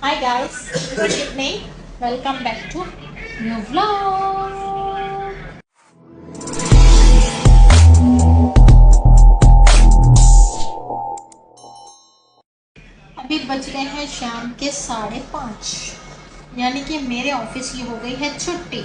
Hi guys, good evening. Welcome back to new vlog. अभी बज रहे हैं शाम के 5:30, यानी कि मेरे ऑफिस की हो गई है छुट्टी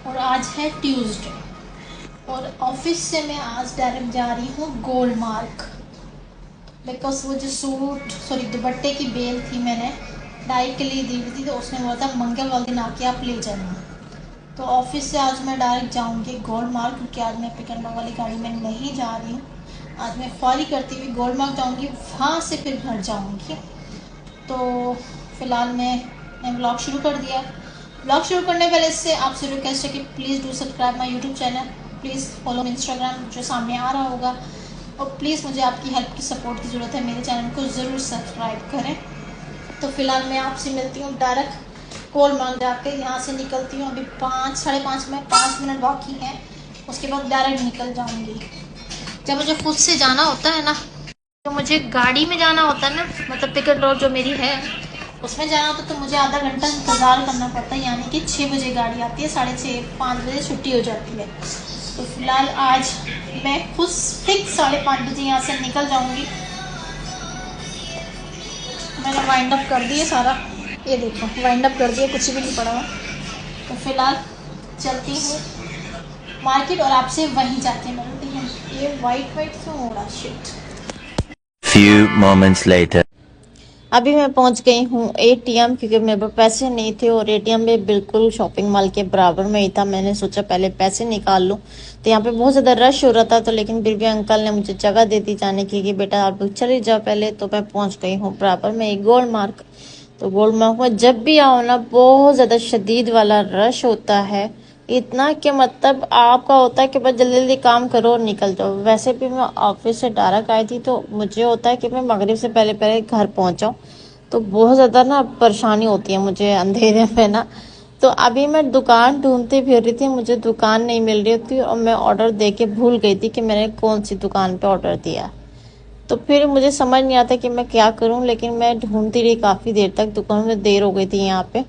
और आज है ट्यूसडे। और ऑफिस से मैं आज डायरेक्ट जा रही हूँ गोलमार्ग, बिकॉज वो जो दुपट्टे की बेल थी मैंने डाई के लिए दी हुई थी, तो उसने बोला था मंगल वाले दिन आके आप ले जाना। तो ऑफिस से आज मैं डायरेक्ट जाऊंगी गोल्ड मार्क, क्योंकि आज मैं पिक एंड ड्रॉप वाली गाड़ी में नहीं जा रही हूँ। आज मैं फॉरी करती हुई गोल्ड मार्क जाऊंगी, वहाँ से फिर घर जाऊंगी। तो फिलहाल मैंने ब्लॉग शुरू कर दिया। ब्लॉग शुरू करने पहले इससे आपसे रिक्वेस्ट है कि please do subscribe my YouTube channel, please follow me Instagram जो सामने आ रहा होगा, और प्लीज़ मुझे आपकी हेल्प की सपोर्ट की ज़रूरत है। मेरे चैनल को ज़रूर सब्सक्राइब करें। तो फिलहाल मैं आपसे मिलती हूँ डायरेक्ट कोल मांग जाके। यहाँ से निकलती हूँ, अभी 5 साढ़े 5 में 5 मिनट बाकी हैं, उसके बाद डायरेक्ट निकल जाऊँगी। जब मुझे खुद से जाना होता है ना, तो मुझे गाड़ी में जाना होता है ना, मतलब पिक एंड ड्रॉप जो मेरी है उसमें जाना होता तो मुझे आधा घंटा इंतज़ार करना पड़ता है, यानी कि 6 बजे गाड़ी आती है, 6:30 5 बजे छुट्टी हो जाती है। तो फिलहाल आज मैं खुद फिक्स 5:30 बजे यहाँ से निकल जाऊँगी। मैंने वाइंड अप कर दिए सारा, ये देखो वाइंड अप कर दिया, कुछ भी नहीं पड़ा हुआ। तो फिलहाल चलती हूँ मार्केट और आपसे वहीं जाके मिलती हूँ। ये वाइट वाइट क्यों हो रहा, शिट। Few moments later. अभी मैं पहुंच गई हूँ एटीएम, क्योंकि मेरे पास पैसे नहीं थे और एटीएम भी बिल्कुल शॉपिंग मॉल के बराबर में ही था। मैंने सोचा पहले पैसे निकाल लूँ, तो यहाँ पे बहुत ज़्यादा रश हो रहा था, तो लेकिन फिर भी अंकल ने मुझे जगह दे दी जाने की कि बेटा आप लोग चले जाओ पहले। तो मैं पहुँच गई हूँ बराबर में एक गोल्ड मार्क। तो गोल्ड मार्क में जब भी आओ ना, बहुत ज़्यादा शदीद वाला रश होता है, इतना कि मतलब आपका होता है कि बस जल्दी जल्दी काम करो और निकल जाओ। वैसे भी मैं ऑफिस से डायरेक्ट आई थी, तो मुझे होता है कि मैं मगरिब से पहले पहले घर पहुंच जाऊँ। तो बहुत ज़्यादा ना परेशानी होती है मुझे अंधेरे में ना। तो अभी मैं दुकान ढूंढती फिर रही थी, मुझे दुकान नहीं मिल रही थी, और मैं ऑर्डर दे के भूल गई थी कि मैंने कौन सी दुकान पे ऑर्डर दिया। तो फिर मुझे समझ नहीं आता कि मैं क्या करूं, लेकिन मैं ढूंढती रही काफ़ी देर तक, दुकान में देर हो गई थी यहाँ पे।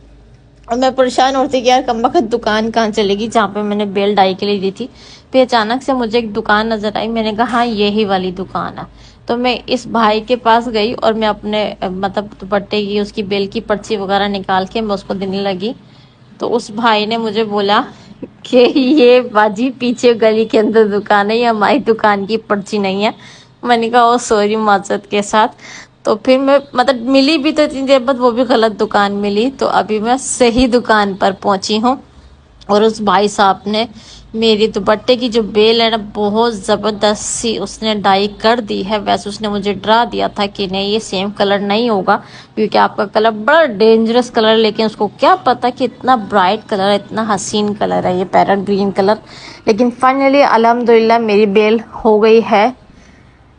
और मैं परेशान होती कि यार कम्बख्त दुकान कहाँ चलेगी जहाँ पे मैंने बेल डाई के लिए दी थी। फिर अचानक से मुझे एक दुकान नजर आई, मैंने कहा हाँ यही वाली दुकान है। तो मैं इस भाई के पास गई और मैं अपने मतलब दुपट्टे की उसकी बेल की पर्ची वगैरह निकाल के मैं उसको देने लगी। तो उस भाई ने मुझे बोला कि ये बाजी पीछे गली के अंदर दुकान है, ये हमारी दुकान की पर्ची नहीं है। मैंने कहा ओ सॉरी माजरत के साथ। तो फिर मैं मतलब मिली भी तो इतनी देर बाद वो भी गलत दुकान मिली, तो अभी मैं सही दुकान पर पहुंची हूँ। और उस भाई साहब ने मेरी दुपट्टे की जो बेल है ना, बहुत ज़बरदस्त सी उसने डाई कर दी है। वैसे उसने मुझे डरा दिया था कि नहीं ये सेम कलर नहीं होगा, क्योंकि आपका कलर बड़ा डेंजरस कलर, लेकिन उसको क्या पता कि इतना ब्राइट कलर है, इतना हसीन कलर है ये पैरेट ग्रीन कलर। लेकिन फाइनली अल्हम्दुलिल्लाह मेरी बेल हो गई है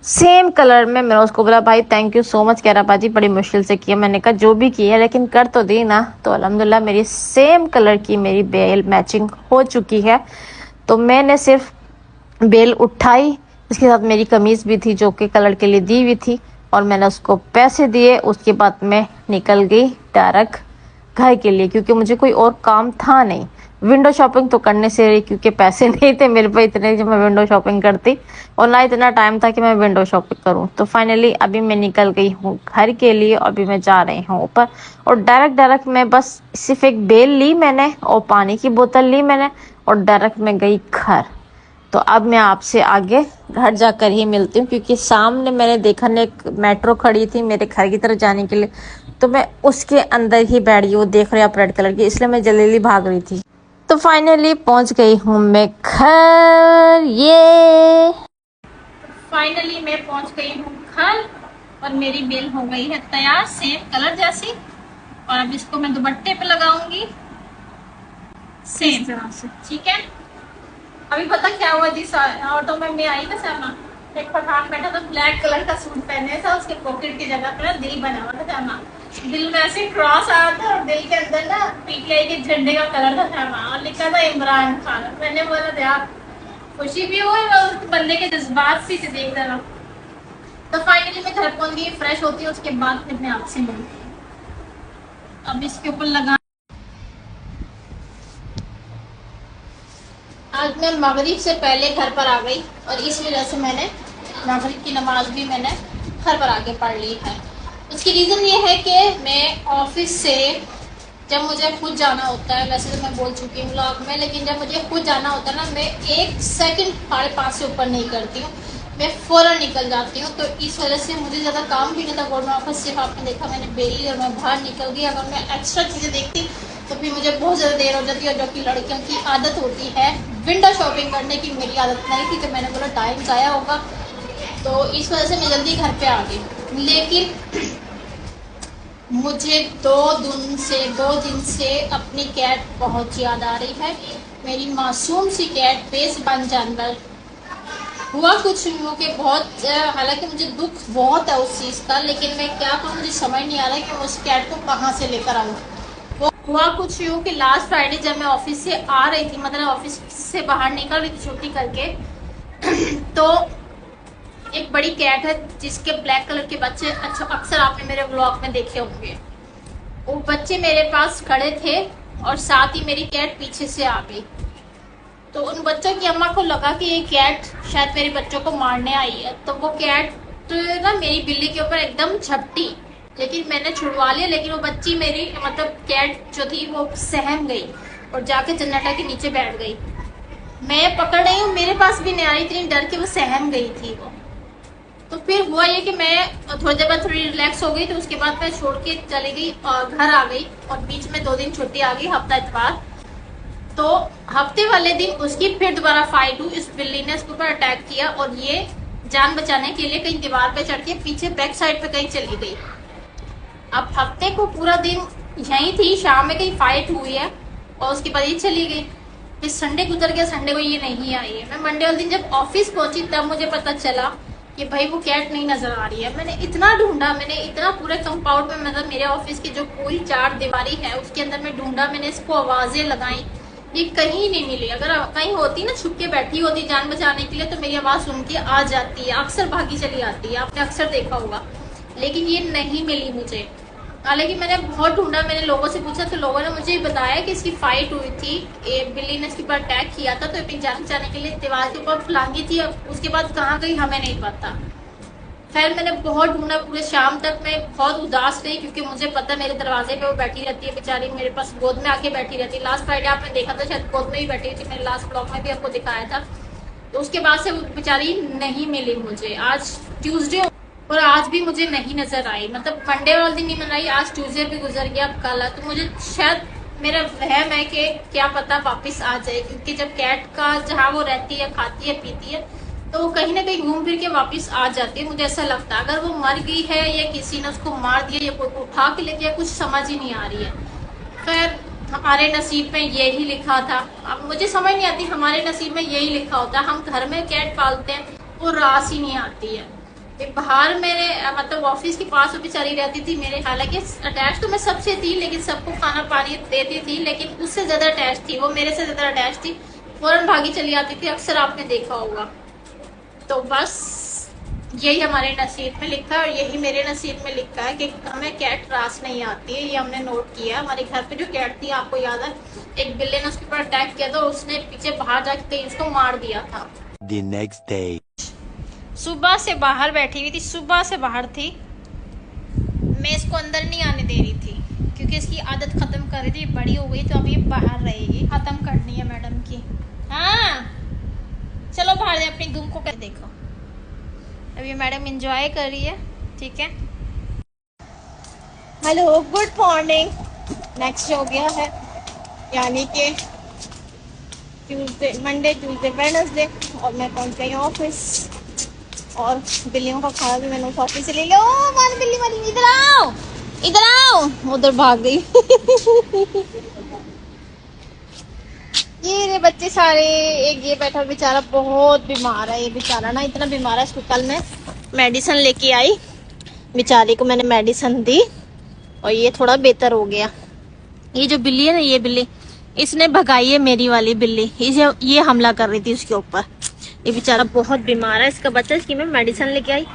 सेम कलर में। मैंने उसको बोला भाई थैंक यू सो मच, कह रहा बाजी बड़ी मुश्किल से किया। मैंने कहा जो भी किया लेकिन कर तो दी ना। तो अल्हम्दुलिल्लाह मेरी सेम कलर की मेरी बेल मैचिंग हो चुकी है। तो मैंने सिर्फ बेल उठाई, इसके साथ मेरी कमीज भी थी जो कि कलर के लिए दी हुई थी, और मैंने उसको पैसे दिए। उसके बाद मैं निकल गई डायरेक्ट घर के लिए, क्योंकि मुझे कोई और काम था नहीं। विंडो शॉपिंग तो करने से रही, क्योंकि पैसे नहीं थे मेरे पे इतने जो मैं विंडो शॉपिंग करती, और ना इतना टाइम था कि मैं विंडो शॉपिंग करूं। तो फाइनली अभी मैं निकल गई हूँ घर के लिए, और अभी मैं जा रही हूँ ऊपर। और डायरेक्ट डायरेक्ट मैं बस सिर्फ एक बेल ली मैंने और पानी की बोतल ली मैंने, और डायरेक्ट मैं गई घर। तो अब मैं आपसे आगे घर जाकर ही मिलती हूँ, क्योंकि सामने मैंने देखा ना एक मेट्रो खड़ी थी मेरे घर की तरफ जाने के लिए, तो मैं उसके अंदर ही बैठ गई। वो देख रहे आप रेड कलर की, इसलिए मैं जल्दी जल्दी भाग रही थी। तो फाइनली पहुंच गई हूँ मैं घर। ये फाइनली मैं पहुंच गई हूँ घर, और मेरी बेल हो गई है तैयार सेम कलर जैसी। और अब इसको मैं दुपट्टे पे लगाऊंगी सेम तरह से, ठीक है। अभी पता क्या हुआ, जिस ऑटो में मैं आई ना शर्मा, एक पठान बैठा था ब्लैक कलर का सूट पहने था, उसके पॉकेट की जगह पर ना दिल बना हुआ था शर्मा। दिल में ऐसे क्रॉस आया था, और दिल के अंदर ना पीटीआई के झंडे का कलर था शर्मा, और लिखा था इमरान खान। मैंने बोला यार खुशी भी हुई और उस बंदे के जज्बात भी से देख रहा। तो फाइनली मैं घर पहुंच गई, फ्रेश होती हूँ, उसके बाद फिर मैं आपसे मिलती हूँ। अब इसके ऊपर लगा। आज मैं मगरिब से पहले घर पर आ गई और इस वजह से मैंने मगरिब की नमाज भी मैंने घर पर आके पढ़ ली है। उसकी रीज़न ये है कि मैं ऑफिस से जब मुझे खुद जाना होता है, वैसे तो मैं बोल चुकी हूँ व्लॉग में, लेकिन जब मुझे खुद जाना होता है ना, मैं 1 सेकंड 5:30 से ऊपर नहीं करती हूँ, मैं फ़ौरन निकल जाती हूँ। तो इस वजह से मुझे ज़्यादा काम भी नहीं था गवर्नमेंट ऑफिस। सिर्फ आपने देखा मैंने बेली और मैं बाहर निकल गई। अगर मैं एक्स्ट्रा चीज़ें देखती तो फिर मुझे बहुत ज़्यादा देर हो जाती है, और जो कि लड़कियों की आदत होती है विंडो शॉपिंग करने की, मेरी आदत नहीं थी। तो मैंने बोला टाइम ज़ाया होगा, तो इस वजह से मैं जल्दी घर पे आ गई। लेकिन मुझे 2 दिन से अपनी कैट बहुत याद आ रही है। मेरी मासूम सी कैट, बेज़ुबान जानवर। हुआ कुछ यूँ कि बहुत, हालांकि मुझे दुख बहुत है उस चीज़ का, लेकिन मैं क्या करूँ, मुझे समझ नहीं आ रहा कि मैं उस कैट को कहाँ से लेकर आऊँ। हुआ कुछ यूँ कि लास्ट फ्राइडे जब मैं ऑफिस से आ रही थी, मतलब ऑफिस से बाहर निकल रही थी छुट्टी करके, तो एक बड़ी कैट है जिसके ब्लैक कलर के बच्चे अच्छा अक्सर आपने मेरे व्लॉग में देखे होंगे। वो बच्चे मेरे पास खड़े थे और साथ ही मेरी कैट पीछे से आ गई। तो उन बच्चों की अम्मा को लगा कि ये कैट शायद मेरे बच्चों को मारने आई है, तो वो कैट ना मेरी बिल्ली के ऊपर एकदम झपटी, लेकिन मैंने छुड़वा लिया। लेकिन वो बच्ची मेरी मतलब कैट जो थी वो सहम गई और जाके जनरेटर के नीचे बैठ गई। मैं पकड़ रही हूँ, मेरे पास भी नहीं आ रही, इतनी डर के वो सहम गई थी वो। तो फिर हुआ ये कि मैं थोड़ी देर बाद थोड़ी रिलैक्स हो गई, तो उसके बाद मैं छोड़ के चली गई और घर आ गई, और बीच में 2 दिन छुट्टी आ गई, हफ्ता इतवार। तो हफ्ते वाले दिन उसकी फिर दोबारा फाइट हुई। इस बिल्ली ने उसके ऊपर अटैक किया और ये जान बचाने के लिए कहीं दीवार पे चढ़ के पीछे बैक साइड पे कहीं चली गई। अब हफ्ते को पूरा दिन यहीं थी, शाम में कहीं फाइट हुई है और उसके बाद ये चली गई। फिर संडे गुजर गया, संडे को ये नहीं आई है। मैं मंडे वाले दिन जब ऑफिस पहुंची तब मुझे पता चला कि भाई वो कैट नहीं नजर आ रही है। मैंने इतना ढूंढा, मैंने इतना पूरे कंपाउंड में, मतलब मेरे ऑफिस की जो पूरी 4 दीवारी है उसके अंदर में ढूंढा, मैंने इसको आवाजें लगाई, ये कहीं नहीं मिली। अगर कहीं होती ना, छुप के बैठी होती जान बचाने के लिए, तो मेरी आवाज सुन के आ जाती है, अक्सर भागी चली आती है, आपने अक्सर देखा होगा। लेकिन ये नहीं मिली मुझे। हालांकि मैंने बहुत ढूंढा, मैंने लोगों से पूछा, तो लोगों ने मुझे बताया कि इसकी फाइट हुई थी, बिल्ली ने इसके ऊपर अटैक किया था, तो ये जान बचाने के लिए दीवार के ऊपर फलांगी थी। उसके बाद कहाँ गई हमें नहीं पता। खैर मैंने बहुत ढूंढा, पूरे शाम तक मैं बहुत उदास रही, क्योंकि मुझे पता मेरे दरवाजे पे वो बैठी रहती है बेचारी, मेरे पास गोद में आके बैठी रहती है। लास्ट फ्राइडे आपने देखा था, शायद गोद में ही बैठी थी, मैंने लास्ट ब्लॉग में भी आपको दिखाया था। तो उसके बाद से वो बेचारी नहीं मिली मुझे। आज ट्यूसडे और आज भी मुझे नहीं नजर आई, मतलब मंडे वाले दिन नहीं मिल रही, आज ट्यूसडे भी गुजर गया, अब कल है। तो मुझे शायद, मेरा वहम है कि क्या पता वापस आ जाए, क्योंकि जब कैट का जहाँ वो रहती है, खाती है, पीती है, तो वो कहीं ना कहीं घूम फिर के वापस आ जाती है, मुझे ऐसा लगता है। अगर वो मर गई है या किसी ने उसको मार दिया या कोई उठा के ले गया, कुछ समझ ही नहीं आ रही है। खैर हमारे नसीब में यही लिखा था। अब मुझे समझ नहीं आती, हमारे नसीब में यही लिखा होता है। हम घर में कैट पालते हैं, वो रास ही नहीं आती है। बाहर मेरे मतलब ऑफिस के पास वो बेचारी रहती थी मेरे, हालांकि अटैच तो मैं सबसे थी, लेकिन सबको खाना पानी देती थी, लेकिन उससे ज्यादा अटैच थी वो, मेरे से ज्यादा अटैच थी, फौरन भागी चली आती थी, अक्सर आपने देखा होगा। तो बस यही हमारे नसीब में लिखा है, और यही मेरे नसीब में लिखा है कि हमें कैट रास नहीं आती है। ये हमने नोट किया। हमारे घर पे जो कैट थी, आपको याद है, एक बिल्ली ने उसके ऊपर अटैक किया था और उसने पीछे बाहर जाके उसको मार दिया था। The next day. सुबह से बाहर बैठी हुई थी, सुबह से बाहर थी, मैं इसको अंदर नहीं आने दे रही थी, क्योंकि इसकी आदत खत्म कर रही थी, बड़ी हो गई तो अब ये बाहर रहेगी, खत्म करनी है मैडम की। हाँ चलो बाहर दे, अपनी दुम को कर देखो। अब ये मैडम एंजॉय कर रही है, ठीक है। Hello good morning. नेक्स्ट हो गया है, यानी कि ट्यूसडे, मंडे, ट्यूसडे, वेडनेसडे, और मैं पहुंच गई ऑफिस, और बिल्लियों का खाना भी मैंने उस ऑफिस से ले लिया। ओ मान बिल्ली वाली, इधर आओ, इधर आओ, उधर भाग गई। ये रे बच्चे सारे, एक ये बैठा बेचारा बहुत बीमार है, ये बेचारा ना इतना बीमार है, इसको कल मैं मेडिसिन लेके आई, बेचारे को मैंने मेडिसिन दी और ये थोड़ा बेहतर हो गया। ये जो बिल्ली है ना, ये बिल्ली इसने भगाई है मेरी वाली बिल्ली, इसे ये हमला कर रही थी उसके ऊपर। ये बेचारा बहुत बीमार है, इसका बच्चा, इसकी मैं मेडिसिन लेके आई,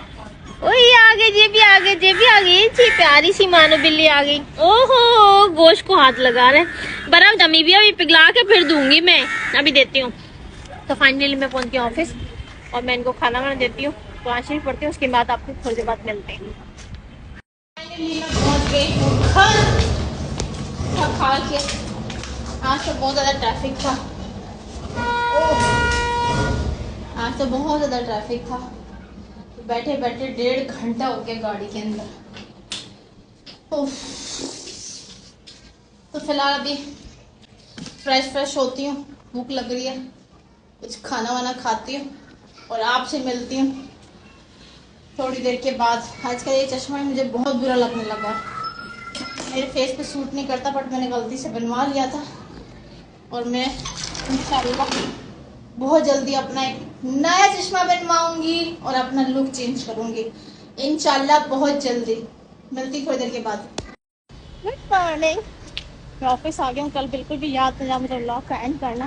ओए ये आ गई, ये भी आ गई, ये भी आ गई, जी प्यारी सी मानो बिल्ली आ गई। ओहो गोश्त को हाथ लगा रहे हैं। बर्फ जमी भी अभी पिघला के फिर दूंगी मैं, अभी देती हूँ। तो फाइनली मैं पहुंच गई ऑफिस और मैं इनको खाना वाना देती हूँ, तो आशीष पढ़ती हूँ, उसके बाद आपको थोड़ी देर बाद मिलते हैं। फाइनली मैं पहुंच गई हूँ घर, खा के। आज तो बहुत ज़्यादा ट्रैफिक था, आज तो बहुत ज़्यादा ट्रैफिक था। तो बैठे बैठे 1.5 घंटा हो गया गाड़ी के अंदर। उफ। तो फिलहाल अभी फ्रेश होती हूँ, भूख लग रही है, कुछ खाना वाना खाती हूँ और आपसे मिलती हूँ थोड़ी देर के बाद। आजकल ये चश्मा मुझे बहुत बुरा लगने लगा, मेरे फेस पे सूट नहीं करता, बट मैंने गलती से बनवा लिया था और मैं इंशाल्लाह बहुत जल्दी अपना एक नया चश्मा बनवाऊंगी और अपना लुक चेंज करूंगी इंशाल्लाह बहुत जल्दी। मिलती थोड़ी देर के बाद। गुड मॉर्निंग, मैं ऑफिस आ गया हूँ। कल बिल्कुल भी याद नहीं था मुझे व्लॉग का एंड करना,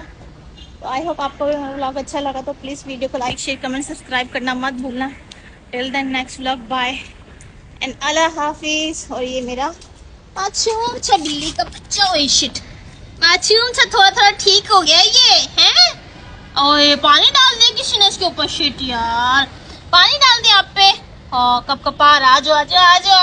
तो आई होप आपको भी मेरा व्लॉग अच्छा लगा तो प्लीज़ वीडियो को लाइक शेयर कमेंट सब्सक्राइब करना मत भूलना। Till then next vlog, bye and अल्लाह हाफिज। और ये मेरा मासूम सा बिल्ली का बच्चा, ओए शिट, मासूम सा थोड़ा थोड़ा ठीक हो गया ये है। ओए पानी डाल दिया किसी ने इसके ऊपर, शिट यार, पानी डाल दिया आप पे। कब कपा आ जाओ आ जाओ आ जाओ।